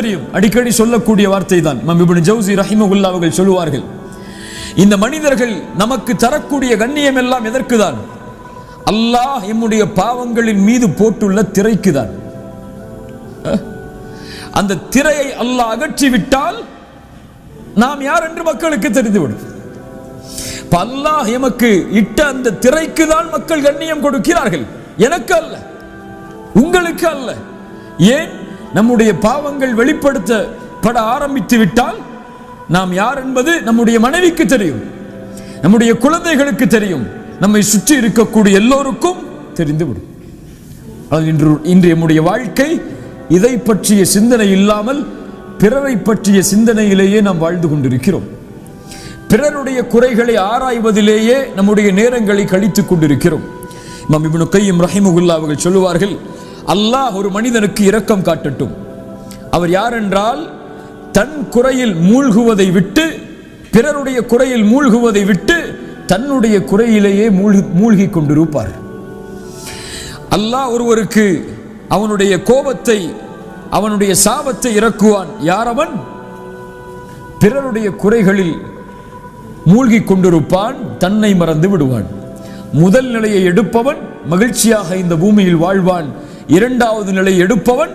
தெரியும். அடிக்கடி சொல்லக்கூடிய வார்த்தை தான். இமாம் இப்னு ஜௌஸி ரஹிமஹுல்லாஹ் அவர்கள் சொல்லுவார்கள், இந்த மனிதர்கள் நமக்கு தரக்கூடிய கண்ணியம் எல்லாம் எதற்குதான்? அல்லாஹ் எம்முடைய பாவங்களின் மீது போட்டுள்ள திரைக்குதான். அந்த திரையை அல்லாஹ் அகற்றிவிட்டால் நாம் யார் என்று மக்களுக்கு தெரிந்துவிடும். அல்லாஹ் எமக்கு இட்ட அந்த திரைக்கு தான் மக்கள் கண்ணியம் கொடுக்கிறார்கள், எனக்கு அல்ல, உங்களுக்கு அல்ல. ஏன்? நம்முடைய பாவங்கள் வெளிப்படுத்தப்பட ஆரம்பித்து விட்டால் நாம் யார் என்பது நம்முடைய மனைவிக்கு தெரியும், நம்முடைய குழந்தைகளுக்கு தெரியும், நம்மை சுற்றி இருக்கக்கூடிய எல்லோருக்கும் தெரிந்துவிடும். இன்று நம்முடைய வாழ்க்கை இதை பற்றிய சிந்தனை இல்லாமல் பிறரை பற்றிய சிந்தனையிலேயே நாம் வாழ்ந்து கொண்டிருக்கிறோம். பிறருடைய குறைகளை ஆராய்வதிலேயே நம்முடைய நேரங்களை கழித்துக் கொண்டிருக்கிறோம். இமாம் இப்னு கையிம் ரஹிமஹுல்லாஹ் அவர்கள் சொல்லுவார்கள், அல்லாஹ் ஒரு மனிதனுக்கு இரக்கம் காட்டட்டும். அவர் யார் என்றால், தன் குறையில் மூழ்குவதை விட்டு, பிறருடைய குறையில் மூழ்குவதை விட்டு தன்னுடைய குறையிலேயே மூழ்கி கொண்டிருப்பார். அல்லாஹ் ஒருவருக்கு அவனுடைய கோபத்தை, அவனுடைய சாபத்தை இறக்குவான். யார் அவன்? பிறருடைய குறைகளில் மூழ்கி கொண்டிருப்பான், தன்னை மறந்து விடுவான். முதல் நிலையை எடுப்பவன் மகிழ்ச்சியாக இந்த பூமியில் வாழ்வான், இரண்டாவது நிலையை எடுப்பவன்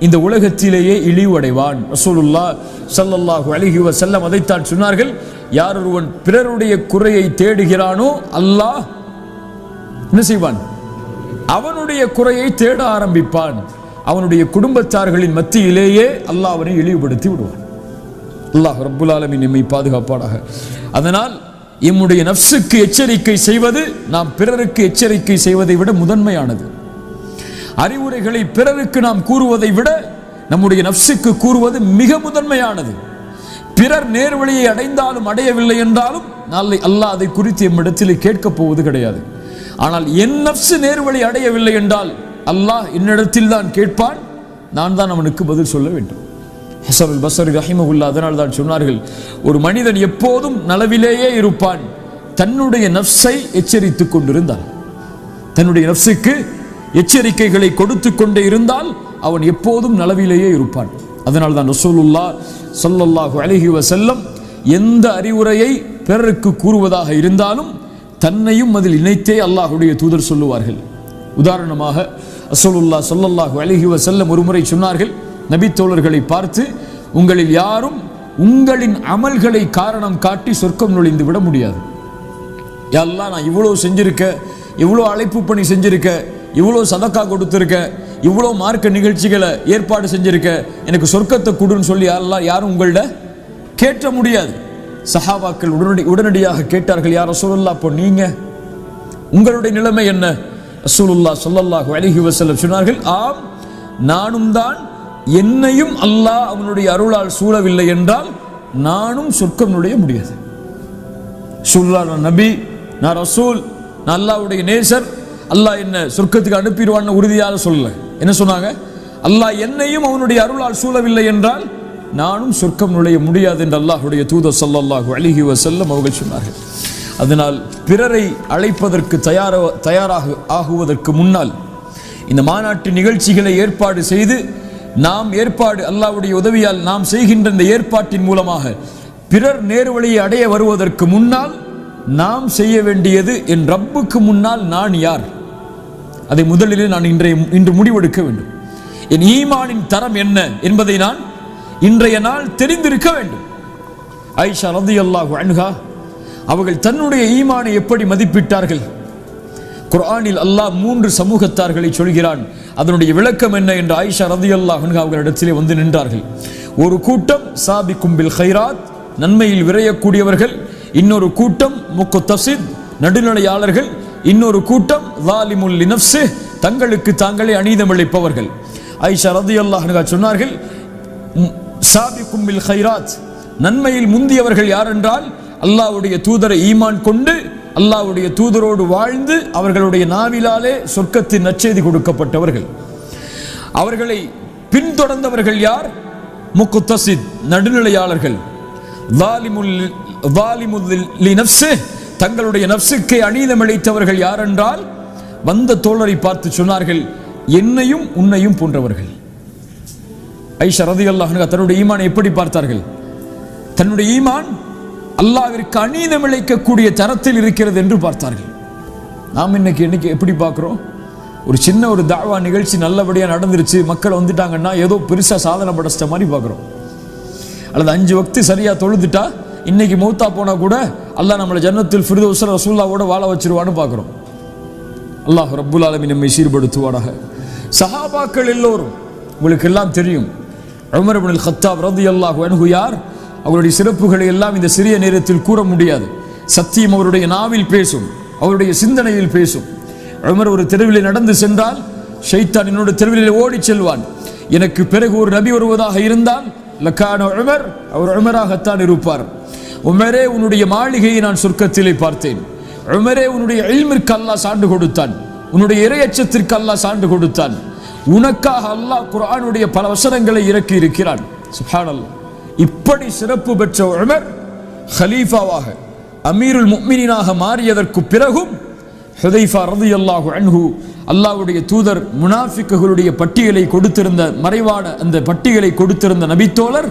இந்த உலகத்திலேயே இழிவடைவான். ரசூலுல்லாஹ் ஸல்லல்லாஹு அலைஹி வஸல்லம் அதைத்தான் சொன்னார்கள், யார் ஒருவன் பிறருடைய குறையை தேடுகிறானோ அல்லாஹ் என்ன செய்வான்? அவனுடைய குறையை தேட ஆரம்பிப்பான். அவனுடைய குடும்பத்தார்களின் மத்தியிலேயே அல்லாஹ் அவனை இழிவுபடுத்தி விடுவான். அல்லாஹ் ரப்புல் ஆலமீன் நம்மை பாதுகாப்பானாக. அதனால் நம்முடைய நஃப்ஸுக்கு எச்சரிக்கை செய்வது நாம் பிறருக்கு எச்சரிக்கை செய்வதை விட முதன்மையானது. அறிவுரைகளை பிறருக்கு நாம் கூறுவதை விட நம்முடைய நஃப்ஸுக்கு கூறுவது மிக முதன்மையானது. பிறர் நேர்வழியை அடைந்தாலும் அடையவில்லை என்றாலும் நாளை அல்லாஹ் அதை குறித்து நம்மிடத்தில் கேட்கப் போவது கிடையாது. ஆனால் என் நஃப்ஸ் நேர்வழி அடையவில்லை என்றால் அல்லாஹ் என்னிடத்தில் தான் கேட்பான், நான் தான் அவனுக்கு பதில் சொல்ல வேண்டும். ஹஸன் அல் பஸ்ரி ரஹிமஹுல்லாஹ் அதனால் தான் சொன்னார்கள், ஒரு மனிதன் எப்போதும் நலவிலேயே இருப்பான் தன்னுடைய நஃப்ஸை எச்சரித்துக் கொண்டிருந்தான். தன்னுடைய நஃப்ஸுக்கு எச்சரிக்கைகளை கொடுத்து கொண்டே இருந்தால் அவன் எப்போதும் நலவிலேயே இருப்பான். அதனால் தான் ரசூலுல்லாஹ் ஸல்லல்லாஹு அலைஹி வஸல்லம் எந்த அறிவுரையை பிறருக்கு கூறுவதாக இருந்தாலும் தன்னையும் அதில் இணைத்தே அல்லாஹ்வுடைய தூதர் சொல்லுவார்கள். உதாரணமாக ரசூலுல்லாஹ் ஸல்லல்லாஹு அலைஹி வஸல்லம் ஒருமுறை சொன்னார்கள், நபி தோழர்களை பார்த்து, உங்களில் யாரும் உங்களின் அமல்களை காரணம் காட்டி சொர்க்கம் நுழைந்து விட முடியாது. யா அல்லாஹ், நான் இவ்வளோ செஞ்சிருக்க, இவ்வளோ அழைப்பு பணி செஞ்சிருக்க, இவ்வளோ சதக்கா கொடுத்துருக்க, இவ்வளோ மார்க்க நிகழ்ச்சிகளை ஏற்பாடு செஞ்சிருக்க, எனக்கு சொர்க்கத்தை கொடுன்னு சொல்லி அல்லாஹ் யாரும் உங்கள்ட கேட்ட முடியாது. சஹாபாக்கள் உடனடியாக கேட்டார்கள், யா ரசூலுல்லாஹ், அப்போ நீங்க உங்களுடைய நிலைமை என்ன? ரசூலுல்லாஹ் ஸல்லல்லாஹு அலைஹி வஸல்லம் சொன்னார்கள், ஆம், நானும் தான். என்னையும் அல்லாஹ் அவனுடைய அருளால் சூழவில்லை என்றால் நானும் சொர்க்கம் நுழைய முடியாது. நான் நபி, நான் ரசூல், நான் அல்லாஹ்வுடைய நேசர், அல்லாஹ் என்ன சொர்க்கத்துக்கு அனுப்பிடுவான்னு உறுதியாக சொல்லல. என்ன சொன்னாங்க? அல்லாஹ் என்னையும் அவனுடைய அருளால் சூழவில்லை என்றால் நானும் சொர்க்கம் நுழைய முடியாது என்று அல்லாஹ்வுடைய தூதர் ஸல்லல்லாஹு அலைஹி வஸல்லம் அவர்கள் சொன்னார்கள். அதனால் பிறரை அழைப்பதற்கு தயாராக ஆகுவதற்கு முன்னால் இந்த மாநாட்டு நிகழ்ச்சிகளை ஏற்பாடு செய்து நாம் அல்லாஹ்வுடைய உதவியால் நாம் செய்கின்ற இந்த ஏற்பாட்டின் மூலமாக பிறர் நேர்வழியை அடைய வருவதற்கு முன்னால் நாம் செய்ய வேண்டியது, என் ரப்புக்கு முன்னால் நான் யார், அதை முதலிலே நான் இன்று முடிவெடுக்க வேண்டும். என் ஈமானின் தரம் என்ன என்பதை நான் இன்றைய நாள் தெரிந்திருக்க வேண்டும். ஆயிஷா ரலியல்லாஹு அன்ஹா அவர்கள் தன்னுடைய ஈமானை எப்படி மதிப்பிட்டார்கள்? குர்ஆனில் அல்லாஹ் 3 சமூகத்தார்களை சொல்கிறான். அதனுடைய விளக்கம் என்ன என்று ஆயிஷா ரலியல்லாஹு அன்ஹா அவர்களிடத்திலே வந்து நின்றார்கள். ஒரு கூட்டம் சாபிக்கும் பில் கைராத், நன்மையில் விரையக்கூடியவர்கள். இன்னொரு கூட்டம் முக்தஸித், நடுநிலையாளர்கள். இன்னொரு கூட்டம் ஸாலிமுல் லினஃப்ஸி, தங்களுக்கு தாங்களே அநீதம் இழைப்பவர்கள். ஆயிஷா ரலியல்லாஹு அன்ஹா சொன்னார்கள், சாபிக்கும் பில் கைராத், நன்மையில் முந்தியவர்கள் யார் என்றால் அல்லாஹ்வுடைய தூதரை ஈமான் கொண்டு அல்லாஹ்வுடைய தூதரோடு வாழ்ந்து அவர்களுடைய நாவிலாலே சொர்க்கத்தின் நற்செய்தி கொடுக்கப்பட்டவர்கள். அவர்களை பின்தொடர்ந்தவர்கள் யார்? முக்தஸித், நடுநிலையாளர்கள். ஸாலிமுல் லினஃப்ஸி, தங்களுடைய நஃப்ஸுக்கு அநீதம் இழைத்தவர்கள் யார் என்றால் வந்த தோழரை பார்த்து சொன்னார்கள், என்னையும் உன்னையும் போன்றவர்கள். ஐஷா ரலியல்லாஹு அன்ஹா தன்னுடைய ஈமானை எப்படி பார்த்தார்கள்? தன்னுடைய ஈமான் அல்லாஹ்விற்கு அநீதம் இழைக்கக்கூடிய தரத்தில் இருக்கிறது என்று பார்த்தார்கள். நாம் இன்னைக்கு எப்படி பார்க்கிறோம்? ஒரு சின்ன ஒரு தாவா நிகழ்ச்சி நல்லபடியாக நடந்துருச்சு, மக்கள் வந்துட்டாங்கன்னா ஏதோ பெருசாக சாதனை படைச்சிட்ட மாதிரி பார்க்குறோம். அல்லது 5 வக்து சரியாக தொழுதுட்டா இன்னைக்கு மௌத்தா போனால் கூட அல்லாஹ் நம்மளை ஜன்னத்துல் ஃபிர்தௌஸ்ல ரசூலுல்லாவோட வாழ வச்சிருவான்னு பார்க்குறோம். அல்லாஹ் ரப்புல் ஆலமீன் நம்மை சீர்படுத்துவாராக. சஹாபாக்கள் எல்லோரும் உங்களுக்கு எல்லாம் தெரியும். உமர் இப்னுல் கத்தாப் ரலியல்லாஹு அன்ஹு யார்? அவருடைய சிறப்புகளை எல்லாம் இந்த சிறிய நேரத்தில் கூற முடியாது. சத்தியம் அவருடைய நாவில் பேசும், அவருடைய சிந்தனையில் பேசும். உமர் ஒரு தெருவிலே நடந்து சென்றால் ஷைத்தான் என்னோட தெருவிலே ஓடி செல்வான். எனக்கு பிறகு ஒரு நபி வருவதாக இருந்தால் லக்கான உமர், அவர் உமராகத்தான் இருப்பார். உமரே, உன்னுடைய மாளிகையை நான் சொர்க்கத்திலே பார்த்தேன். உமரே, உன்னுடைய இல்மிற்கு அல்லாஹ் சான்று கொடுத்தான், உன்னுடைய இறையச்சத்திற்கு அல்லாஹ் சான்று கொடுத்தான். உனக்காக அல்லாஹ் குர்ஆனுடைய பல வசனங்களை இறக்கி இருக்கிறான். சுப்ஹானல்லாஹ். இப்படி சிறப்பு பெற்ற உமர் ஹலீஃபாவாக அமீருல் முஃமினீனாக மாறியதற்கு பிறகும் ஹுதைஃபா ரலியல்லாஹு அன்ஹு அல்லாஹ்வுடைய தூதர் முனாஃபிக்குகளுடைய பட்டியலை கொடுத்திருந்த, மறைவான அந்த பட்டியலை கொடுத்திருந்த நபித்தோழர்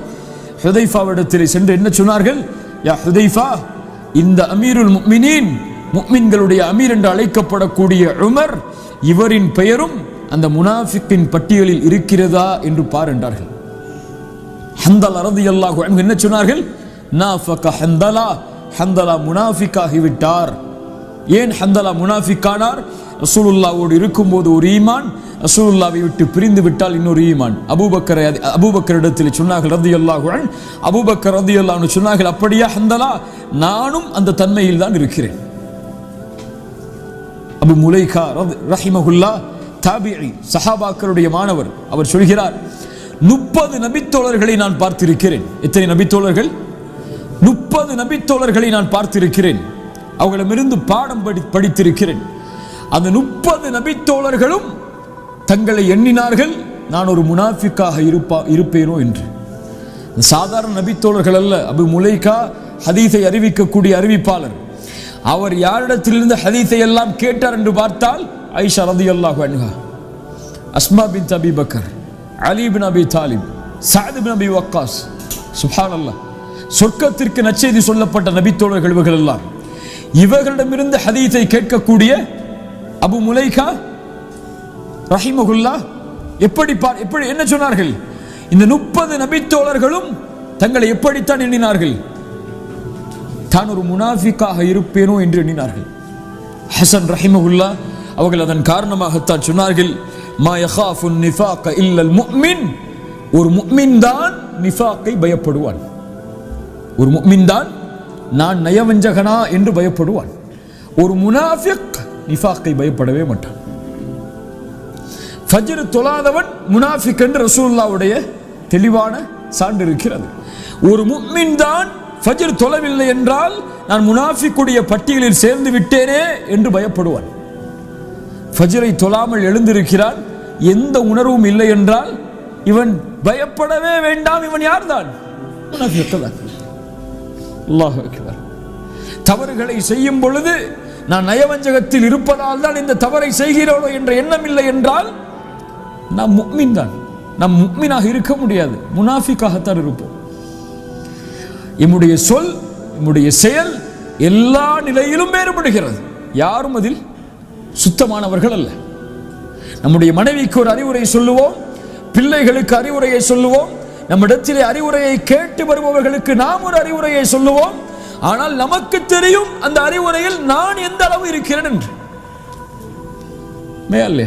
ஹுதைஃபாவிடத்தில் சென்று என்ன சொன்னார்கள்? யா ஹுதைஃபா, இந்த அமீருல் முஃமினீன், முஃமின்களுடைய அமீர் என்று அழைக்கப்படக்கூடிய உமர், இவரின் பெயரும் அந்த முனாஃபிக்கின் பட்டியலில் இருக்கிறதா என்று பார் என்றார்கள். ஹந்தலா ரலியல்லாஹு அன்ஹு என்ன சொன்னார்கள்? நாஃபக ஹந்தலா, ஹந்தலா முனாஃபிக்காகி விட்டார். ஏன் ஹந்தலா முனாஃபிக்கானார்? ரசூலுல்லாவோடு இருக்கும்போது ஒரு ஈமான், ரசூலுல்லாவை விட்டு பிரிந்து விட்டால் இன்னொரு ஈமான். அபூபக்கரிடத்தில் சொன்னார்கள் ரலியல்லாஹு அன்ஹு, அபூபக்கர் ரலியல்லாஹு அன்ஹு சொன்னார்கள், அப்படியா ஹந்தலா, நானும் அந்த தன்மையில் தான் இருக்கிறேன். அபு முலைகா ரஹிமஹுல்லாஹ் தாபிஈ, சஹாபாக்களுடைய மாணவர், அவர் சொல்கிறார், 30 நபித்தோழர்களை நான் பார்த்திருக்கிறேன். எத்தனை நபித்தோழர்கள்? 30 நபித்தோழர்களை நான் பார்த்திருக்கிறேன். அவர்களிடமிருந்து பாடம் படித்திருக்கிறேன். அந்த 30 நபித்தோழர்களும் தங்களை எண்ணினார்கள் நான் ஒரு முனாஃபிக்காக இருப்பேனோ என்று. சாதாரண நபித்தோழர்கள் அல்ல. அபு முலைகா ஹதீஸை அறிவிக்கக்கூடிய அறிவிப்பாளர். அவர் யாரிடத்திலிருந்து ஹதீஸை எல்லாம் கேட்டார் என்று பார்த்தால் ஐஷா ரலியல்லாஹு அன்ஹா, அஸ்மா பின்த் அபி பக்கர், அலி பின் அபி தாலிப், சஅத் பின் அபி வக்காஸ். சுப்ஹானல்லாஹ். சொர்க்கத்திற்கு நற்செய்தி சொல்லப்பட்ட நபித்தோழர்கள் இவர்கள் எல்லாம். இவர்களிடமிருந்து ஹதீஸை கேட்கக்கூடிய அபு முலைகா ரஹிமஹுல்லாஹ் எப்படி என்ன சொன்னார்கள்? இந்த 30 நபித்தோழர்களும் தங்களை எப்படித்தான் எண்ணினார்கள்? தான் ஒரு முனாஃபிக்காக இருப்பேனோ என்று எண்ணினார்கள். ஹசன் ரஹிமஹுல்லாஹ் அவர்கள் அதன் காரணமாகத்தான் சொன்னார்கள், மா யகாஃபு நிஃபாக இல்லல் முஃமின், ஒரு முஃமின் தான் நிஃபாக்கை பயப்படுவான். ஒரு முஃமின் தான் நான் நயவஞ்சகனா என்று பயப்படுவான். ஒரு முனாஃபிக் நிஃபாக்கை பயப்படவே மாட்டான். ஃபஜ்ர் தொழாதவன் முனாஃபிக் என்று ரசூலுல்லாஹ்வுடைய தெளிவான சான்று இருக்கிறது. ஒரு முஃமின் தான் ஃபஜ்ர் தொழவில்லை என்றால் நான் முனாஃபிக்குடைய பட்டியலில் சேர்ந்து விட்டேனே என்று பயப்படுவான். ஃபஜ்ரை தொழாமல் எழுந்திருக்கிறான், எந்த உணர்வும் இல்லை என்றால் இவன் பயப்படவே வேண்டாம். இவன் யார்தான்? முனாஃபிக் தான். அல்லாஹு அக்பர். தவறுகளை செய்யும் பொழுது நான் நயவஞ்சகத்தில் இருப்பதால் தான் இந்த தவறை செய்கிறோனோ என்ற எண்ணம் இல்லை என்றால் நாம் முஃமின் தான். நாம் முஃமினாக இருக்க முடியாது, முனாஃபிக்காகத்தான் இருப்போம். நம்முடைய சொல், நம்முடைய செயல் எல்லா நிலையிலும் வேறுபடுகிறது. யாரும் அதில் சுத்தமானவர்கள் அல்ல. நம்முடைய மனைவிக்கு ஒரு அறிவுரை சொல்லுவோம், பிள்ளைகளுக்கு அறிவுரையை சொல்லுவோம், நம்மிடத்திலே அறிவுரையை கேட்டு வருபவர்களுக்கு நாம் ஒரு அறிவுரையை சொல்லுவோம். ஆனால் நமக்கு தெரியும் அந்த அறிவுரையில் நான் எந்த அளவு இருக்கிறேன் என்று. மேலே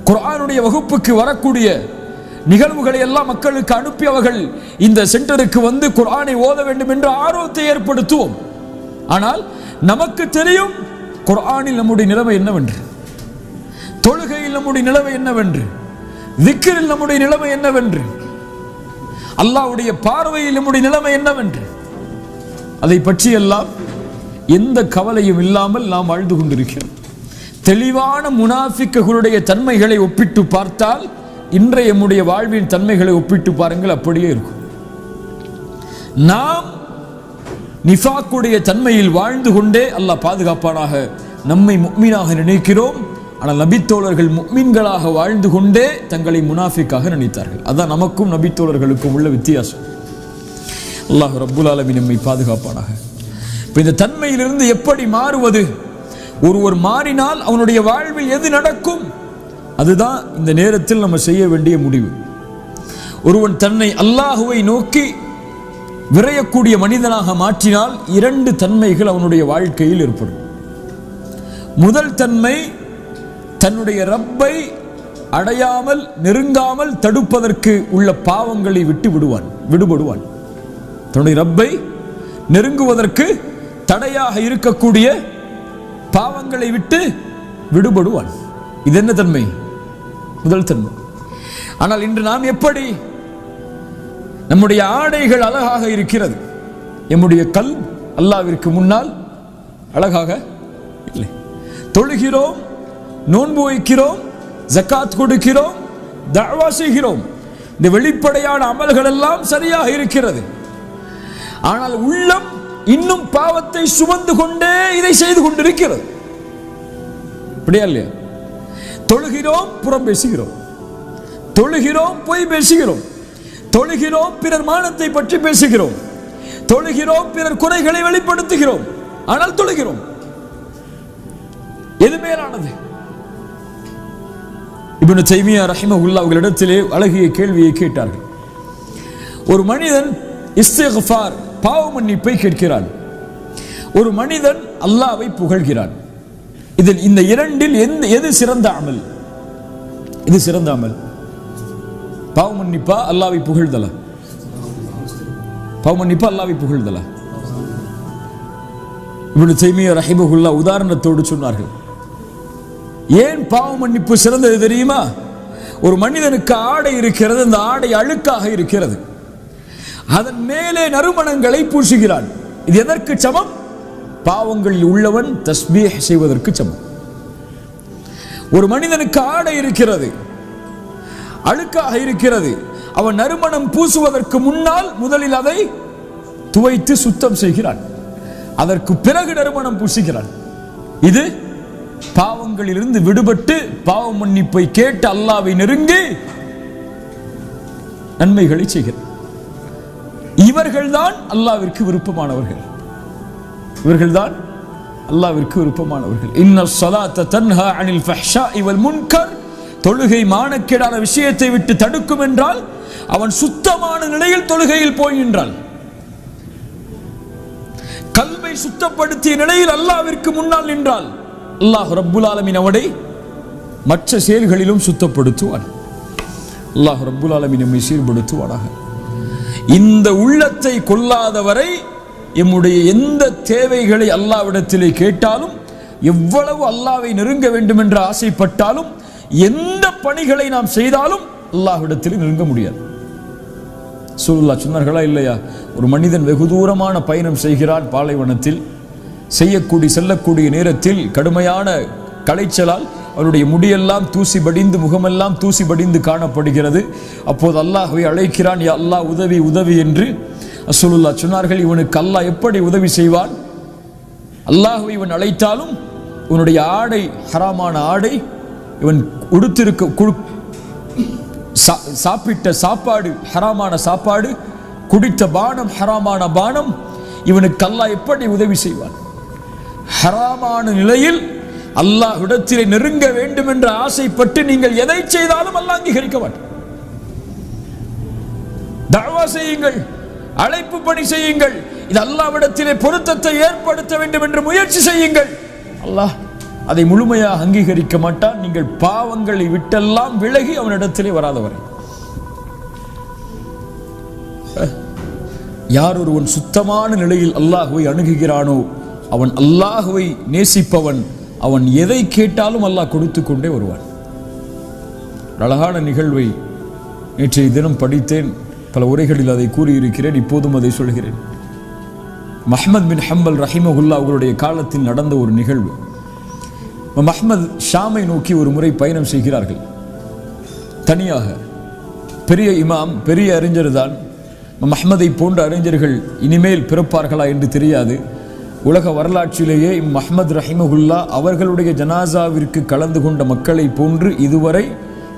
குர்ஆனுடைய வகுப்புக்கு வரக்கூடிய நிகழ்வுகளை எல்லாம் மக்களுக்கு அனுப்பி அவர்கள் இந்த சென்டருக்கு வந்து குர்ஆனை ஓத வேண்டும் என்ற ஆர்வத்தை ஏற்படுத்துவோம். ஆனால் நமக்கு தெரியும் குர்ஆனில் நம்முடைய நிலைமை என்னவென்று, தொழுகையில் நம்முடைய நிலைமை என்னவென்று, திக்ரில் நம்முடைய நிலைமை என்னவென்று, அல்லாஹ்வுடைய பார்வையில் நம்முடைய நிலைமை என்னவென்று, அதை பற்றி எல்லாம் எந்த கவலையும் இல்லாமல் நாம் வாழ்ந்து கொண்டிருக்கிறோம். தெளிவான முனாஃபிக்குகளுடைய தன்மைகளை ஒப்பிட்டு பார்த்தால் இன்றைய நம்முடைய வாழ்வின் தன்மைகளை ஒப்பிட்டு பாருங்கள், அப்படியே இருக்கும். நாம் நிஃபாக்குடைய தன்மையில் வாழ்ந்து கொண்டே அல்லாஹ் பாதுகாப்பானாக நம்மை முஃமினாக நினைக்கிறோம். ஆனால் நபித்தோழர்கள் முஃமின்களாக வாழ்ந்து கொண்டே தங்களை முனாஃபிக்காக நினைத்தார்கள். அதான் நமக்கும் நபித்தோழர்களுக்கும் உள்ள வித்தியாசம். அல்லாஹ் ரப்புல் ஆலமீன் நம்மை பாதுகாப்பானாக. இப்போ இந்த தன்மையிலிருந்து எப்படி மாறுவது? ஒருவர் மாறினால் அவனுடைய வாழ்வில் எது நடக்கும்? அதுதான் இந்த நேரத்தில் நம்ம செய்ய வேண்டிய முடிவு. ஒருவன் தன்னை அல்லாஹுவை நோக்கி விரையக்கூடிய மனிதனாக மாற்றினால் 2 தன்மைகள் அவனுடைய வாழ்க்கையில் ஏற்படும். முதல் தன்மை, தன்னுடைய ரப்பை அடையாமல் நெருங்காமல் தடுப்பதற்கு உள்ள பாவங்களை விட்டு விடுபடுவான். தன்னுடைய ரப்பை நெருங்குவதற்கு தடையாக இருக்கக்கூடிய பாவங்களை விட்டு விடுபடுவான். இது என்ன தன்மை? முதல் தன்மை. ஆனால் இன்று நாம் எப்படி? நம்முடைய ஆடைகள் அழகாக இருக்கிறது, நம்முடைய கல்ப் அல்லாஹ்விற்கு முன்னால் அழகாக இல்லை. தொழுகிறோம், நோன்பு வைக்கிறோம், ஜகாத் கொடுக்கிறோம், தஅவா செய்கிறோம். இந்த வெளிப்படையான அமல்கள் எல்லாம் சரியாக இருக்கிறது. ஆனால் உள்ளம் இன்னும் பாவத்தை சுமந்து கொண்டே இதை செய்து கொண்டிருக்கிறது. அப்படியா இல்லையா? தொழுகிறோம், புறம் பேசுகிறோம். தொழுகிறோம், பொய் பேசுகிறோம். தொழுகிறோம், பிறர் மானத்தை பற்றி பேசுகிறோம். தொழுகிறோம், பிறர் குறைகளை வெளிப்படுத்துகிறோம். ஆனால் தொழுகிறோம். எது மேலானது? இப்னு தைமியா ரஹிமஹுல்லாஹ் அவர்களிடத்திலே அழகிய கேள்வியை கேட்டார்கள். ஒரு மனிதன் இஸ்திக்ஃபார், பாவ மன்னிப்பை கேட்கிறான். ஒரு மனிதன் அல்லாஹ்வை புகழ்கிறான். இதில் இந்த இரண்டில் எது சிறந்த அமல்? இது சிறந்த அமல்? பாவ மன்னிப்பா அல்லாஹ்வை புகழ்தலா? பாவ மன்னிப்பா அல்லாஹ்வை புகழ்தலா? இப்னு தைமியா ரஹிமஹுல்லாஹ் உதாரணத்தோடு சொன்னார்கள். ஏன் பாவ மன்னிப்பு சிறந்தது தெரியுமா? ஒரு மனிதனுக்கு ஆடை இருக்கிறது, அந்த ஆடை அழுக்காக இருக்கிறது, அதன் மேலே நறுமணங்களை பூசுகிறான். இது எதற்கு சமம்? பாவங்களில் உள்ளவன் தஸ்பீஹ் செய்வதற்கு சமம். ஒரு மனிதனுக்கு ஆடை இருக்கிறது, அழுக்காக இருக்கிறது, அவன் நறுமணம் பூசுவதற்கு முன்னால் முதலில் அதை துவைத்து சுத்தம் செய்கிறான், அதற்கு பிறகு நறுமணம் பூசுகிறான். இது பாவங்களிலிருந்து விடுபட்டு பாவ மன்னிப்பை கேட்டு அல்லாஹ்வை நெருங்கி நன்மைகளை செய்கிறார். இவர்கள்தான் அல்லாஹ்விற்கு விருப்பமானவர்கள். இவர்கள்தான் அல்லாஹ்விற்கு விருப்பமானவர்கள். இன்னஸ் ஸலாத்த தன்ஹா அனில் ஃபஹ்ஷாஇ வல் முன்கர். தொழுகை மானக்கேடான விஷயத்தை விட்டு தடுக்கும் என்றால் அவன் சுத்தமான நிலையில் தொழுகையில் போய் நின்றான். கல்வை சுத்தப்படுத்திய நிலையில் அல்லாஹ்விற்கு முன்னால் நின்றால் அல்லாஹ் ரப்புல் ஆலமீன் அவனை மற்ற செயல்களிலும் சுத்தப்படுத்துவான். அல்லாஹ் ரப்புல் ஆலமீன் நம்மை சீர்படுத்துவானாக. இந்த உள்ளத்தை கொள்ளாதவரை எம்முடைய எந்த தேவைகளை அல்லாஹ்விடத்திலே கேட்டாலும், எவ்வளவு அல்லாஹ்வை நெருங்க வேண்டும் என்று ஆசைப்பட்டாலும், எந்த பணிகளை நாம் செய்தாலும் அல்லாஹ்விடத்தில் நெருங்க முடியாது. ரசூலுல்லாஹ் சொன்னார்களா இல்லையா? ஒரு மனிதன் வெகு தூரமான பயணம் செய்கிறான், பாலைவனத்தில் செல்லக்கூடிய நேரத்தில் கடுமையான களைச்சலால் அவருடைய முடியெல்லாம் தூசி படிந்து, முகமெல்லாம் தூசி படிந்து காணப்படுகிறது. அப்போது அல்லாஹ்வை அழைக்கிறான், யா அல்லாஹ் உதவி உதவி என்று. ரசூலுல்லாஹ் சொன்னார்கள், இவனுக்கு அல்லாஹ் எப்படி உதவி செய்வான்? அல்லாஹ்வை இவன் அழைத்தாலும் இவனுடைய ஆடை ஹராமான ஆடை, இவன் உடுத்திருக்க சாப்பிட்ட சாப்பாடு ஹராமான சாப்பாடு, குடித்த பானம் ஹராமான பானம், இவனுக்கு அல்லாஹ் எப்படி உதவி செய்வான்? ஹராமான நிலையில் அல்லாஹ்விடத்திலே நெருங்க வேண்டும் என்ற ஆசைப்பட்டு நீங்கள் எதை செய்தாலும் அல்லாஹ் அங்கீகரிக்க மாட்டான். தஅவா செய்யுங்கள், அழைப்பு பணி செய்யுங்கள், இது அல்லாஹ்விடத்திலே பொருத்தத்தை ஏற்படுத்த வேண்டும் என்று முயற்சி செய்யுங்கள், அல்லாஹ் அதை முழுமையாக அங்கீகரிக்க மாட்டான். நீங்கள் பாவங்களை விட்டெல்லாம் விலகி அவனிடத்திலே வராதவரை. யார் ஒருவன் சுத்தமான நிலையில் அல்லாஹ்வை அணுகுகிறானோ அவன் அல்லாஹ்வை நேசிப்பவன். அவன் எதை கேட்டாலும் அல்லாஹ் கொடுத்து கொண்டே வருவான். அழகான நிகழ்வை நேற்றைய தினம் படித்தேன், பல உரைகளில் அதை கூறியிருக்கிறேன், இப்போதும் அதை சொல்கிறேன். அஹ்மத் பின் ஹம்பல் ரஹிமஹுல்லாஹ் அவர்களுடைய காலத்தில் நடந்த ஒரு நிகழ்வு. அஹ்மத் ஷாமை நோக்கி ஒரு முறை பயணம் செய்கிறார்கள் தனியாக. பெரிய இமாம், பெரிய அறிஞர் தான். அஹ்மதை போன்ற அறிஞர்கள் இனிமேல் பிறப்பார்களா என்று தெரியாது. உலக வரலாற்றிலேயே அஹ்மத் ரஹிமஹுல்லா அவர்களுடைய ஜனாசாவிற்கு கலந்து கொண்ட மக்களை போன்று இதுவரை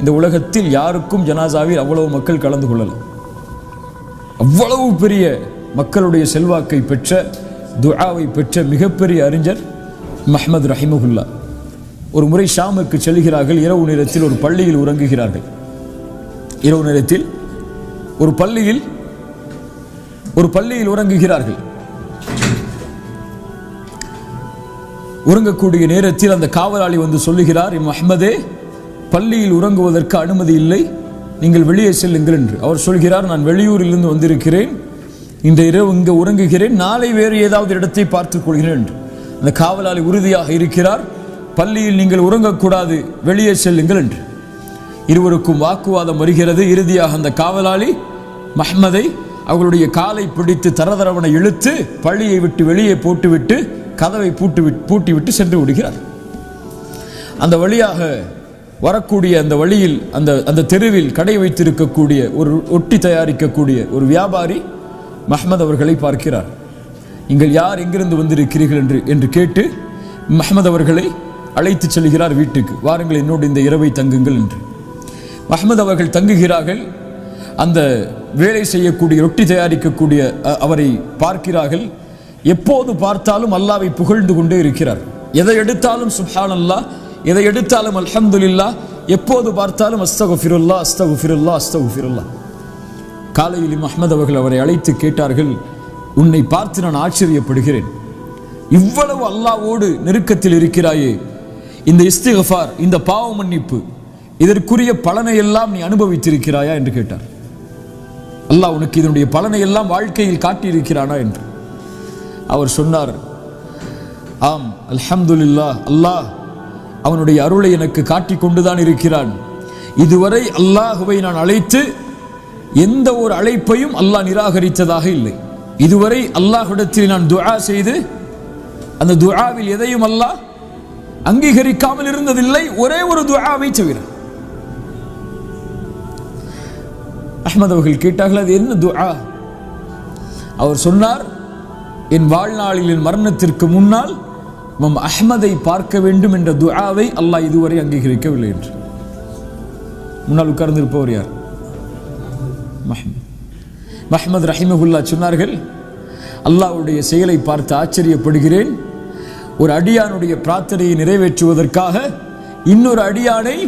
இந்த உலகத்தில் யாருக்கும் ஜனாசாவில் அவ்வளவு மக்கள் கலந்து கொள்ளலாம். அவ்வளவு பெரிய மக்களுடைய செல்வாக்கை பெற்ற, துஆவை பெற்ற மிகப்பெரிய அறிஞர் அஹ்மத் ரஹிமஹுல்லா. ஒரு முறை ஷாமுக்கு செல்கிறார்கள். இரவு நேரத்தில் ஒரு பள்ளியில் உறங்குகிறார்கள். இரவு நேரத்தில் ஒரு பள்ளியில் உறங்குகிறார்கள். உறங்கக்கூடிய நேரத்தில் அந்த காவலாளி வந்து சொல்லுகிறார், அஹ்மதே, பள்ளியில் உறங்குவதற்கு அனுமதி இல்லை, நீங்கள் வெளியே செல்லுங்கள் என்று. அவர் சொல்கிறார், நான் வெளியூரிலிருந்து வந்திருக்கிறேன், இந்த இரவு இங்கே உறங்குகிறேன், நாளை வேறு ஏதாவது இடத்தை பார்த்துக் கொள்கிறேன் என்று. அந்த காவலாளி உறுதியாக இருக்கிறார், பள்ளியில் நீங்கள் உறங்கக்கூடாது, வெளியே செல்லுங்கள் என்று. இருவருக்கும் வாக்குவாதம் வருகிறது. இறுதியாக அந்த காவலாளி அஹ்மதை அவர்களுடைய காலை பிடித்து தரதரவனை இழுத்து பள்ளியை விட்டு வெளியே போட்டுவிட்டு கதவை பூட்டிவிட்டு சென்று விடுகிறார். அந்த வழியாக வரக்கூடிய அந்த வழியில் அந்த தெருவில் கடை வைத்திருக்கக்கூடிய ஒரு ஒட்டி தயாரிக்கக்கூடிய ஒரு வியாபாரி அஹ்மத் அவர்களை பார்க்கிறார். நீங்கள் யார், எங்கிருந்து வந்திருக்கிறீர்கள் என்று கேட்டு அஹ்மத் அவர்களை அழைத்து செல்கிறார் வீட்டுக்கு. வாருங்கள், என்னோடு இந்த இரவை தங்குங்கள் என்று. அஹ்மத் அவர்கள் தங்குகிறார்கள். அந்த வேலை செய்யக்கூடிய ரொட்டி தயாரிக்கக்கூடிய அவரை பார்க்கிறார்கள். எப்போது பார்த்தாலும் அல்லாஹ்வை புகழ்ந்து கொண்டே இருக்கிறார். எதை எடுத்தாலும் சுப்ஹானல்லாஹ், எதை எடுத்தாலும் அல்ஹம்துலில்லாஹ், எப்போது பார்த்தாலும் அஸ்தக்ஃபிருல்லாஹ் அஸ்தக்ஃபிருல்லாஹ் அஸ்தக்ஃபிருல்லாஹ். காலையில் அஹ்மத் அவர்கள் அவரை அழைத்து கேட்டார்கள், உன்னை பார்த்து நான் ஆச்சரியப்படுகிறேன், இவ்வளவு அல்லாஹ்வோடு நெருக்கத்தில் இருக்கிறாயே, இந்த இஸ்திக்ஃபார், இந்த பாவ மன்னிப்பு, இதற்குரிய பலனை எல்லாம் நீ அனுபவித்திருக்கிறாயா என்று கேட்டார். அல்லாஹ் உனக்கு இதனுடைய பலனை எல்லாம் வாழ்க்கையில் காட்டியிருக்கிறானா என்று. அவர் சொன்னார், ஆம் அல்ஹம்துலில்லாஹ், அல்லாஹ் அவனுடைய அருளை எனக்கு காட்டிக் கொண்டுதான் இருக்கிறான். இதுவரை அல்லாஹுவை நான் அழைத்து எந்த ஒரு அழைப்பையும் அல்லாஹ் நிராகரித்ததாக இல்லை. இதுவரை அல்லாஹ்விடத்தில் நான் துஆ செய்து அந்த துஆவில் எதையும் அல்லாஹ் அங்கீகரிக்காமல் இருந்ததில்லை, ஒரே ஒரு துஆவை தவிர. அஹ்மத் அவர்கள் கேட்டார்கள், அது என்ன துஆ? அவர் சொன்னார், என் வாழ்நாளில் என் மரணத்திற்கு முன்னால் அஹ்மதை பார்க்க வேண்டும் என்ற துஆவை அல்லாஹ் இதுவரை அங்கீகரிக்கவில்லை என்று. முன்னால் உட்கார்ந்திருப்பவர் யார்? அஹ்மத் ரஹிமஹுல்லா சொன்னார்கள், அல்லாஹ்வுடைய செயலை பார்த்து ஆச்சரியப்படுகிறேன். ஒரு அடியானுடைய பிரார்த்தனையை நிறைவேற்றுவதற்காக இன்னொரு அடியானை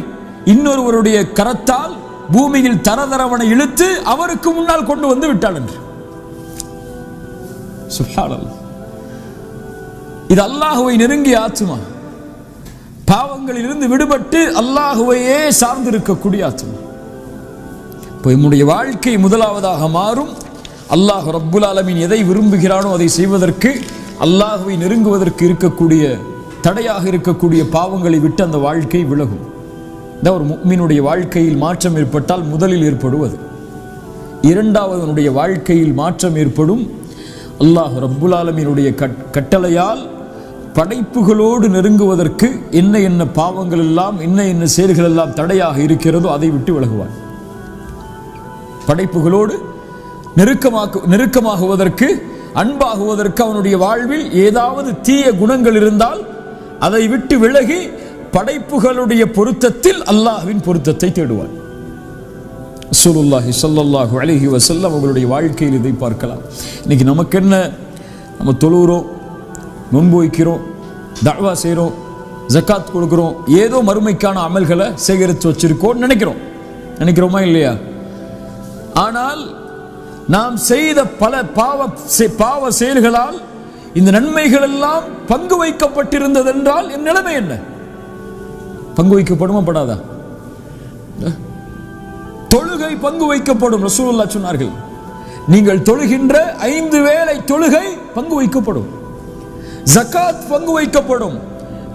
இன்னொருவருடைய கரத்தால் பூமியில் தரதரவனை இழுத்து அவருக்கு முன்னால் கொண்டு வந்து விட்டாள் என்று. சுப்ஹானல்லாஹ். இது அல்லாஹுவை நெருங்கிய ஆத்மா, பாவங்களில் இருந்து விடுபட்டு அல்லாஹுவையே சார்ந்திருக்கக்கூடிய ஆத்மா. இப்போ நம்முடைய வாழ்க்கை முதலாவதாக மாறும். அல்லாஹ் ரப்புல் ஆலமீன் எதை விரும்புகிறானோ அதை செய்வதற்கு, அல்லாஹுவை நெருங்குவதற்கு இருக்கக்கூடிய தடையாக இருக்கக்கூடிய பாவங்களை விட்டு அந்த வாழ்க்கை விலகும். இந்த ஒரு முஃமினுடைய வாழ்க்கையில் மாற்றம் ஏற்பட்டால் முதலில் ஏற்படுவது. இரண்டாவது, அவனுடைய வாழ்க்கையில் மாற்றம் ஏற்படும். அல்லாஹ் ரப்புல் ஆலமீனுடைய கட்டளையால் படைப்புகளோடு நெருங்குவதற்கு என்ன என்ன பாவங்கள் எல்லாம், என்ன செயல்கள் எல்லாம் தடையாக இருக்கிறதோ அதை விட்டு விலகுவான். படைப்புகளோடு நெருக்கமாகுவதற்கு, அன்பாகுவதற்கு அவனுடைய வாழ்வில் ஏதாவது தீய குணங்கள் இருந்தால் அதை விட்டு விலகி படைப்புகளுடைய பொருத்தத்தில் அல்லாஹ்வின் பொருத்தத்தை தேடுவான். ரசூலுல்லாஹி ஸல்லல்லாஹு அலைஹி வஸல்லம் அவர்களுடைய வாழ்க்கையில் இதை பார்க்கலாம். இன்னைக்கு நமக்கு என்ன, நம்ம தொழுகிறோம், நோன்பு வைக்கிறோம், தஅவா செய்கிறோம், ஜகாத் கொடுக்கிறோம், ஏதோ மறுமைக்கான அமல்களை சேகரித்து வச்சிருக்கோம் நினைக்கிறோமா இல்லையா? ஆனால் நாம் செய்த பல பாவ செயல்களால் இந்த நன்மைகள் எல்லாம் பங்கு வைக்கப்பட்டிருந்தது என்றால் என் நிலைமை என்ன? பங்கு வைக்கப்படுமா படாதா? தொழுகை பங்கு வைக்கப்படும். ரசூலுல்லாஹ் சொன்னார்கள், நீங்கள் தொழுகின்ற 5 வேளை தொழுகை பங்கு வைக்கப்படும், ஜகாத் பங்கு வைக்கப்படும்,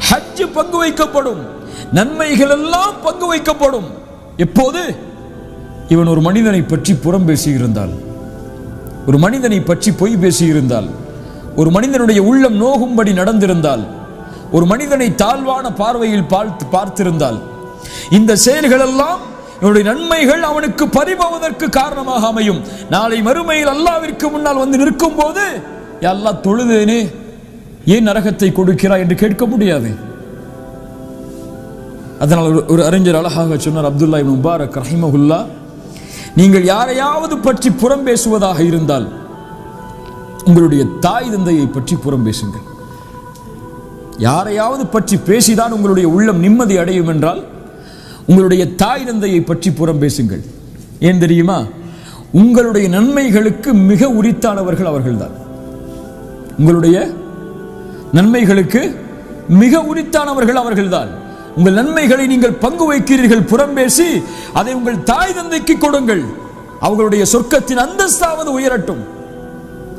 ஹஜ் பங்கு வைக்கப்படும், நன்மைகள் எல்லாம் பங்கு வைக்கப்படும். எப்போது? இவன் ஒரு மனிதனை பற்றி புறம் பேசியிருந்தால், ஒரு மனிதனை பற்றி பொய் பேசியிருந்தால், ஒரு மனிதனுடைய உள்ளம் நோகும்படி நடந்திருந்தால், ஒரு மனிதனை தாழ்வான பார்வையில் பார்த்திருந்தால், இந்த செயல்கள் எல்லாம் இவனுடைய நன்மைகள் அவனுக்கு பறிபோவதற்கு காரணமாக அமையும். நாளை மறுமையில் அல்லாஹ்விற்கு முன்னால் வந்து நிற்கும் போது, யா அல்லாஹ் தொழுதேனே, ஏன் நரகத்தை கொடுக்கிறாய் என்று கேட்க முடியாது. அதனால் ஒரு அறிஞர் அழகாக சொன்னார், அப்துல்லா இப்னு முபாரக் ரஹிமஹுல்லா, நீங்கள் யாரையாவது பற்றி புறம் பேசுவதாக இருந்தால் உங்களுடைய தாய் தந்தையை பற்றி புறம் பேசுங்கள். யாரையாவது பற்றி பேசிதான் உங்களுடைய உள்ளம் நிம்மதி அடையும் என்றால் உங்களுடைய தாய் தந்தையை பற்றி புறம் பேசுங்கள். ஏன் தெரியுமா? உங்களுடைய நன்மைகளுக்கு மிக உரித்தானவர்கள் அவர்கள்தான். உங்களுடைய நன்மைகளுக்கு மிக உரித்தானவர்கள் அவர்கள்தான். உங்கள் நன்மைகளை நீங்கள் பங்கு வைக்கிறீர்கள், புறம் பேசி அதை உங்கள் தாய் தந்தைக்கு கொடுங்கள், அவர்களுடைய சொர்க்கத்தின் அந்தஸ்தாவது உயரட்டும்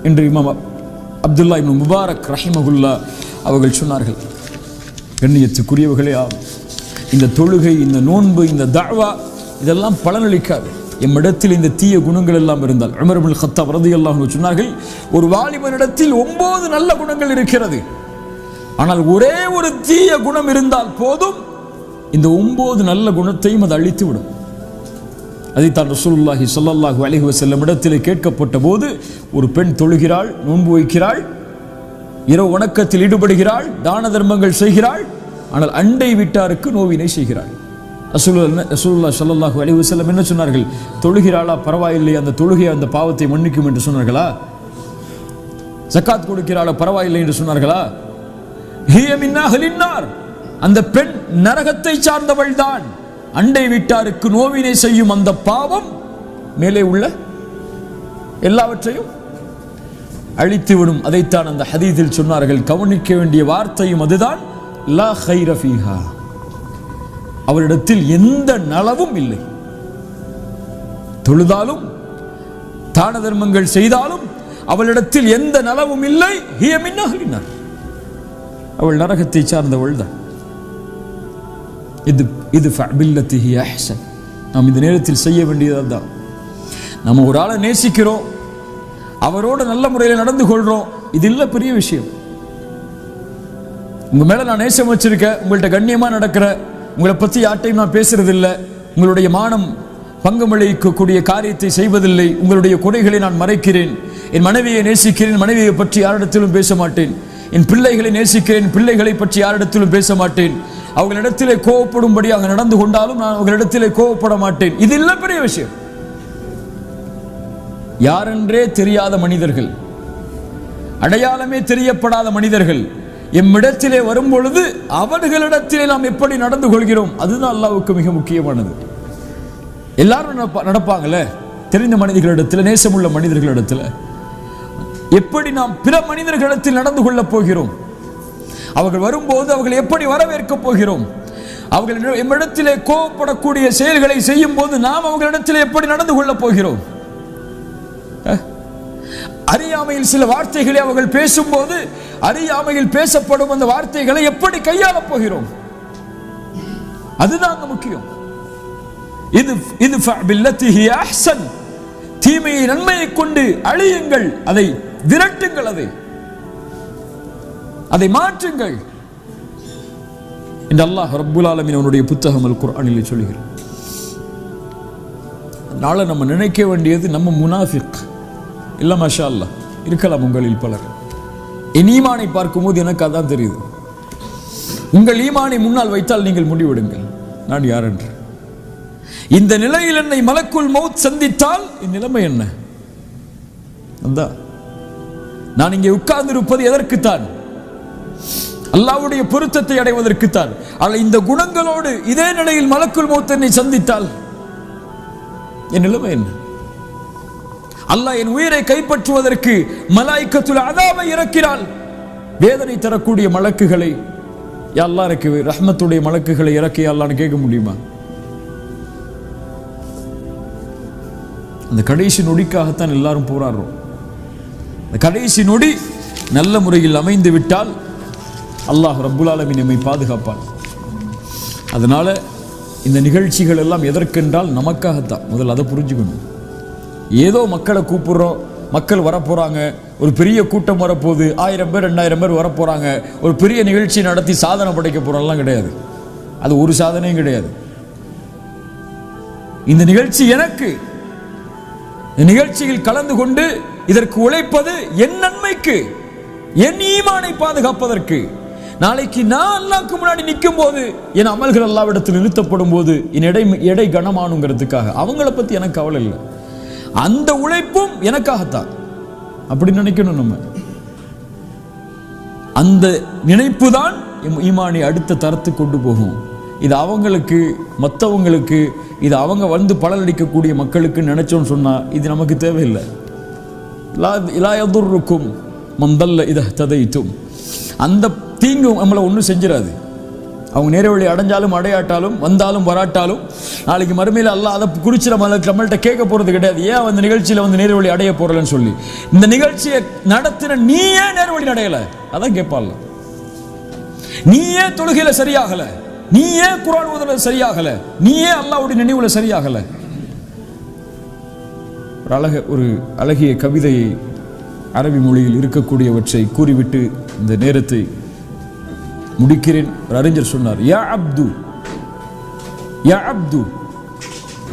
என்று இமாம் அப்துல்லா இப்னு முபாரக் ரஹிமஹுல்லா அவர்கள் சொன்னார்கள். கண்ணியத்துக்குரியவர்களே, இந்த தொழுகை, இந்த நோன்பு, இந்த தஅவா இதெல்லாம் பலனளிக்காது எம்மிடத்தில் இந்த தீய குணங்கள் எல்லாம் இருந்தால். உமர் இப்னுல் கத்தாப் ரலியல்லாஹு அன்ஹு சொன்னார்கள், ஒரு வாலிபனிடத்தில் 9 நல்ல குணங்கள் இருக்கிறது, ஆனால் ஒரே ஒரு தீய குணம் இருந்தால் போதும், இந்த 9 நல்ல குணத்தையும் அது அழித்து விடும். அதைத்தான் ரசூலுல்லாஹி ஸல்லல்லாஹு அலைஹி வஸல்லம் இடத்திலே கேட்கப்பட்ட போது, ஒரு பெண் தொழுகிறாள், நோன்பு வைக்கிறாள், இரவு வணக்கத்தில் ஈடுபடுகிறாள், தான தர்மங்கள் செய்கிறாள், ஆனால் அண்டை வீட்டாருக்கு நோவினை செய்கிறாள். ரசூலுல்லாஹி ஸல்லல்லாஹு அலைஹி வஸல்லம் என்ன சொன்னார்கள்? தொழுகிறாளா, பரவாயில்லை, அந்த தொழுகை அந்த பாவத்தை மன்னிக்கும் என்று சொன்னார்களா? ஜகாத் கொடுக்கிறாளா, பரவாயில்லை என்று சொன்னார்களா? ஹிய மின் அஹ்லின் நார், அந்த பெண் நரகத்தை சார்ந்தவள் தான். அண்டை வீட்டாருக்கு நோவினை செய்யும் அந்த பாவம் மேலே உள்ள எல்லாவற்றையும் அழித்துவிடும். அதைத்தான் அந்த ஹதீஸில் சொன்னார்கள். கவனிக்க வேண்டிய வார்த்தையும் அதுதான், லா கைர ஃபீஹா, அவரிடத்தில் எந்த நலவும் இல்லை. தொழுதாலும் தான தர்மங்கள் செய்தாலும் அவளிடத்தில் எந்த நலவும் இல்லை. ஹிய மின் அஹ்லின் நார், அவள் நரகத்தை சார்ந்தவள் தான். இது ஃபஅபில்லதிஹி அஹ்ஸன். நாம் இந்த நேரத்தில் செய்ய வேண்டியது தான். நம்ம ஒரு ஆளை நேசிக்கிறோம், அவரோட நல்ல முறையில் நடந்து கொள்றோம், இது இல்லை பெரிய விஷயம். உங்க மேல நான் நேசம் வச்சிருக்கேன், உங்கள்கிட்ட கண்ணியமா நடக்கிற, உங்களை பத்தி யார்ட்டையும் நான் பேசுறது இல்லை, உங்களுடைய மானம் பங்கமளிக்கக்கூடிய காரியத்தை செய்வதில்லை, உங்களுடைய குறைகளை நான் மறைக்கிறேன், என் மனைவியை நேசிக்கிறேன், மனைவியை பற்றி யாரிடத்திலும் பேச மாட்டேன், என் பிள்ளைகளை நேசிக்கிறேன், பிள்ளைகளை பற்றி யாரிடத்திலும் பேச மாட்டேன், அவர்களிடத்திலே கோவப்படும்படியாக நடந்து கொண்டாலும் நான் அவர்களிடத்திலே கோவப்பட மாட்டேன், இது இல்லை பெரிய விஷயம். யாரென்றே தெரியாத மனிதர்கள், அடையாளமே தெரியப்படாத மனிதர்கள் எம்மிடத்திலே வரும் பொழுது அவர்களிடத்திலே நாம் எப்படி நடந்து கொள்கிறோம், அதுதான் அல்லாஹ்வுக்கு மிக முக்கியமானது. எல்லாரும் நடப்பாங்கல்ல, தெரிந்த மனிதர்களிடத்தில், நேசமுள்ள மனிதர்களிடத்தில், எப்படி நாம் பிற மனிதர்களிடத்தில் நடந்து கொள்ளப் போகிறோம், அவர்கள் வரும்போது அவர்கள் எப்படி வரவேற்க போகிறோம், அவர்கள் எம்மிடத்திலே கோபப்படக்கூடிய செயல்களை செய்யும் போது நாம் அவர்களிடத்திலே எப்படி நடந்து கொள்ளப் போகிறோம், அறியாமையில் சில வார்த்தைகளை அவர்கள் பேசும்போது அறியாமையில் பேசப்படும் அந்த வார்த்தைகளை எப்படி கையாளப் போகிறோம், அதுதான் முக்கியம். இது ஃபஅபில்லதிஹி அஹ்ஸன், தீமையை நன்மையை கொண்டு அழியுங்கள், அதை விரட்டுங்கள், அதை மாற்றுங்கள் என்று அல்லாஹ் ரப்புல் ஆலமீன் அவனுடைய புத்தகம் அல் குர்ஆனில் சொல்கிறார். அதனால நம்ம நினைக்க வேண்டியது, நம்ம முனாஃபிக் இல்ல, மாஷா அல்லாஹ் இருக்கலாம் உங்களில் பலர். என் ஈமானை பார்க்கும்போது எனக்கு அதான் தெரியுது. உங்கள் ஈமானை முன்னால் வைத்தால் நீங்கள் முடிவெடுங்கள், நான் யார் என்று. இந்த நிலையில் என்னை மலக்குல் மௌத் சந்தித்தால் என் நிலைமை என்ன? அதான் நான் இங்கே உட்கார்ந்து இருப்பது எதற்குத்தான்? அல்லாஹ்வுடைய பொருத்தத்தை அடைவதற்குத்தான். ஆனால் இந்த குணங்களோடு இதே நிலையில் மலக்குல் மௌத் என்னை சந்தித்தால் என் நிலைமை என்ன? அல்லாஹ் என் உயிரை கைப்பற்றுவதற்கு மலாயிக்கத்துல் அதாபை இறக்கிறாள், வேதனை தரக்கூடிய மலக்குகளை. யா அல்லாஹ் இறக்கி ரஹ்மத்துடைய மலக்குகளை இறக்கி அல்லாஹ்னு கேட்க முடியுமா? அந்த கடைசி நொடிக்காகத்தான் எல்லாரும் போராடுறோம். அந்த கடைசி நொடி நல்ல முறையில் அமைந்து விட்டால் அல்லாஹ் ரப்புல் ஆலமீன் நம்மை பாதுகாப்பான். அதனால இந்த நிகழ்ச்சிகள் எல்லாம் எதற்கென்றால் நமக்காகத்தான். முதல்ல அதை புரிஞ்சுக்கணும். ஏதோ மக்களை கூப்பிடுறோம், மக்கள் வரப்போறாங்க, ஒரு பெரிய கூட்டம் வரப்போகுது, 1000 பேர் 2000 பேர் வரப்போறாங்க, ஒரு பெரிய நிகழ்ச்சி நடத்தி சாதனை படைக்க போறோம்லாம் கிடையாது. அது ஒரு சாதனையும் கிடையாது. இந்த நிகழ்ச்சி எனக்கு, இந்த நிகழ்ச்சியில் கலந்து கொண்டு இதற்கு உழைப்பது என் நன்மைக்கு. என் ஈமானை பாதுகாப்பதற்கு. நாளைக்கு நான் அல்லாஹ்வுக்கு முன்னாடி நிற்கும் போது என் அமல்கள் அல்லாஹ்விடத்தில் நிறுத்தப்படும் போது என் எடை கனமானுங்கிறதுக்காக அவங்கள பத்தி எனக்கு கவலை இல்லை. அந்த உழைப்பும் எனக்காகத்தான் அப்படி நினைக்கணும். நம்ம அந்த நினைப்பு தான் ஈமானை அடுத்த தரத்துக்கு கொண்டு போகும். இது அவங்களுக்கு, மற்றவங்களுக்கு, இது அவங்க வந்து பலனளிக்கக்கூடிய மக்களுக்கு நினைச்சோன்னு சொன்னா இது நமக்கு தேவையில்லை. லா யதுர்ருக்கும் மன் தல்ல இதா ததைத்தும். அந்த தீங்கு நம்மளை ஒன்றும் செஞ்சிடாது. அவங்க நேர வழி அடைஞ்சாலும் அடையாட்டாலும் வந்தாலும் வராட்டாலும் நாளைக்கு மறுமையில் அல்லாஹ் அதை குறித்து நம்மள்கிட்ட கேட்க போகிறது கிடையாது. ஏன் அந்த நிகழ்ச்சியில் வந்து நேர வழி அடைய போறலன்னு சொல்லி. இந்த நிகழ்ச்சியை நடத்தின நீ ஏன் நேர வழி அடையலை அதான் கேட்பாள். நீ ஏன் தொழுகையில சரியாகல, நீ ஏன் குர்ஆன் ஓதுறது சரியாகல, நீ ஏன் அல்லாஹ்வுடைய நினைவுல சரியாகல. ஒரு அழகிய கவிதையை அரபி மொழியில் இருக்கக்கூடியவற்றை கூறிவிட்டு இந்த நேரத்தை முடிக்கிறேன். ஒரு அறிஞர் சொன்னார், யா அப்து யா அப்து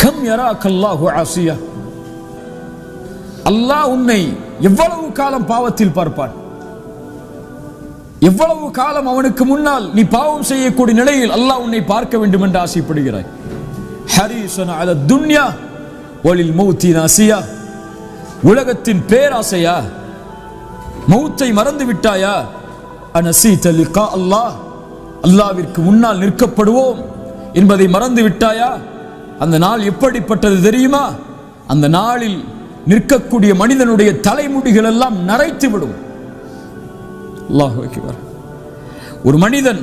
கம் யராக அல்லாஹு ஆசியா. அல்லாஹ் உன்னை எவ்வளவு காலம் பாவத்தில் பார்ப்பான், எவ்வளவு காலம் அவனுக்கு முன்னால் நீ பாவம் செய்யக்கூடிய நிலையில் அல்லாஹ் உன்னை பார்க்க வேண்டும் என்று ஆசைப்படுகிறாய். ஹரீஸன் அல துன்யா வலில் மௌத்தி நாசியா. உலகத்தின் பேராசையா, மௌத்தை மறந்து விட்டாயா. அனசீத லிகா அல்லாஹ், அல்லாஹ்விற்கு முன்னால் நிற்கப்படுவோம் என்பதை மறந்து விட்டாயா. அந்த நாள் எப்படிப்பட்டது தெரியுமா? அந்த நாளில் நிற்கக்கூடிய மனிதனுடைய தலைமுடிகள் எல்லாம் நரைத்து விடும். அல்லாஹ் அக்பர். ஒரு மனிதன்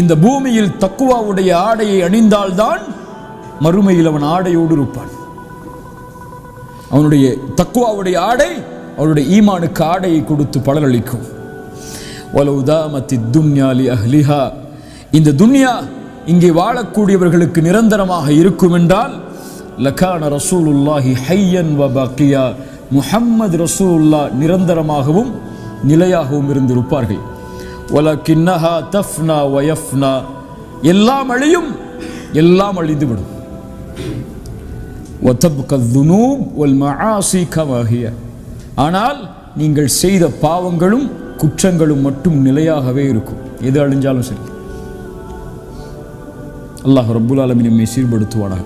இந்த பூமியில் தக்குவாவுடைய ஆடையை அணிந்தால்தான் மறுமையில் அவன் ஆடையோடு இருப்பான். அவனுடைய தக்குவாவுடைய ஆடை அவனுடைய ஈமானுக்கு ஆடையை கொடுத்து பலனளிக்கும். இந்த துன்யா இங்கே வாழக்கூடியவர்களுக்கு நிரந்தரமாக இருக்கும் என்றால் லகான ரசூலுல்லாஹி ஹய்யன் வ பக்கியா, முஹம்மது ரசூலுல்லாஹ் நிரந்தரமாகவும் நிலையாகவும் இருந்திருப்பார்கள். வலக்கின்னஹா தஃப்னா வ யஃப்னா, எல்லாம் அழியும், எல்லாம் அழிந்துவிடும். வதப்க ذுனூப் வல் மஆசி கமா ஹிய, ஆனால் நீங்கள் செய்த பாவங்களும் குற்றங்களும் மட்டும் நிலையாகவே இருக்கும். எது அழிஞ்சாலும் சரி. அல்லாஹ் ரப்புல் ஆலமீன் நம்மை சீர்படுத்துவானாக.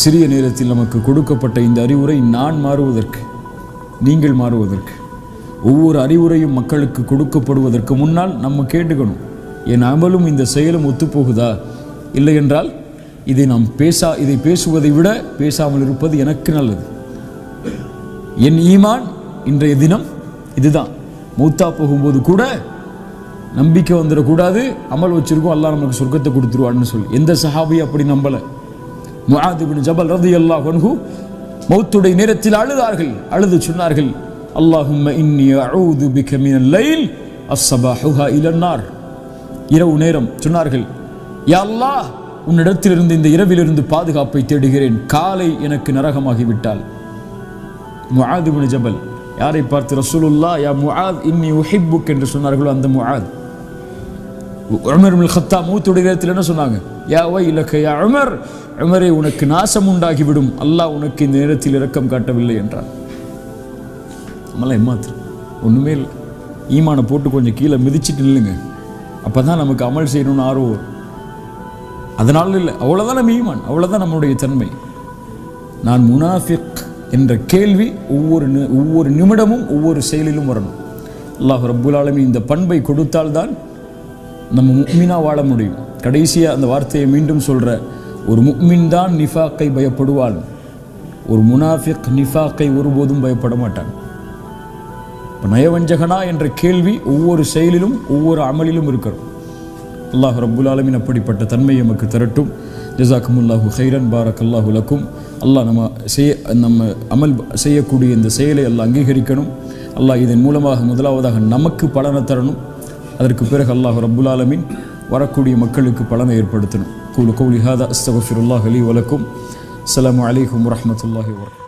சிறிய நேரத்தில் நமக்கு கொடுக்கப்பட்ட இந்த அறிவுரை நான் மாறுவதற்கு, நீங்கள் மாறுவதற்கு, ஒவ்வொரு அறிவுரையும் மக்களுக்கு கொடுக்கப்படுவதற்கு முன்னால் நம்ம கேட்டுக்கணும், என் அமலும் இந்த செயலும் ஒத்துப்போகுதா? இல்லை என்றால் இதை பேசுவதை விட பேசாமல் இருப்பது எனக்கு நல்லது. என் ஈமான் இன்றைய தினம் இதுதான். மூத்தா போகும்போது கூட நம்பிக்கை வந்துடக்கூடாது, அமல் வச்சிருக்கோம் அல்லாஹ் நமக்கு சொர்க்கத்தை கொடுத்துருவான்னு சொல்லி. எந்த சஹாபி அப்படி நம்பல. முஆத் இப்னு ஜபல் ரலியல்லாஹு அன்ஹு மௌத்துடைய நேரத்தில் அழுதார்கள். அழுது சொன்னார்கள், அல்லாஹும்ம இன்னி அஊது பிக மினல் லைல் அஸ்ஸபாஹுஹா இலன் நார். இரவு நேரம் சொன்னார்கள், யா அல்லாஹ் உன்னிடத்திலிருந்து இந்த இரவிலிருந்து பாதுகாப்பை தேடுகிறேன், காலை எனக்கு நரகமாகிவிட்டால். முஆத் இப்னு ஜபல் யாரை பார்த்து ரசூலுல்லாஹ் யா முஆத் இன்னி உஹிப்புக் என்று சொன்னார்களோ அந்த முஆத். உமர் இப்னு கத்தாப் மௌத்துடைய நேரத்தில் என்ன சொன்னாங்க? யா வைலக யா உமர், உமரே உனக்கு நாசம் உண்டாகிவிடும், அல்லாஹ் உனக்கு இந்த நேரத்தில் இரக்கம் காட்டவில்லை என்றார். நம்மளாம் ஏமாத்திரம் ஒன்றுமே இல்லை. ஈமானை போட்டு கொஞ்சம் கீழே மிதிச்சுட்டு இல்லைங்க, அப்போ தான் நமக்கு அமல் செய்யணும்னு ஆர்வம் வரும். அதனால இல்லை, அவ்வளோதான் நம்ம ஈமான், அவ்வளோதான் நம்மளுடைய தன்மை. நான் முனாஃபிக் என்ற கேள்வி ஒவ்வொரு நிமிடமும் ஒவ்வொரு செயலிலும் வரணும். அல்லாஹ் ரப்புல் ஆலமீன் இந்த பண்பை கொடுத்தால்தான் நம்ம முஃமினா வாழ முடியும். கடைசியாக அந்த வார்த்தையை மீண்டும் சொல்கிற, ஒரு முஃமின் தான் நிஃபாக்கை பயப்படுவான், ஒரு முனாஃபிக் நிஃபாக்கை ஒருபோதும் பயப்பட மாட்டான். இப்போ நயவஞ்சகனா என்ற கேள்வி ஒவ்வொரு செயலிலும் ஒவ்வொரு அமலிலும் இருக்கிறோம். அல்லாஹ் ரப்புல் ஆலமீன் அப்படிப்பட்ட தன்மை நமக்கு தரட்டும். ஜஸாக்குமுல்லாஹு ஹைரன், பாரக்கல்லாஹு லக்கும். அல்லாஹ் நம்ம அமல் செய்யக்கூடிய இந்த செயலை அல்லாஹ் அங்கீகரிக்கணும். அல்லாஹ் இதன் மூலமாக முதலாவதாக நமக்கு பலனை தரணும். அதற்கு பிறகு அல்லாஹ் ரப்புல் ஆலமீன் வரக்கூடிய மக்களுக்கு பலனை ஏற்படுத்தணும். கூலு கௌலி ஹாதா அஸ்தக்ஃபிருல்லாஹ் லீ வ லக்கும். அஸ்ஸலாமு அலைக்கும் வரஹ்மத்துல்லாஹி வபரகாத்துஹு.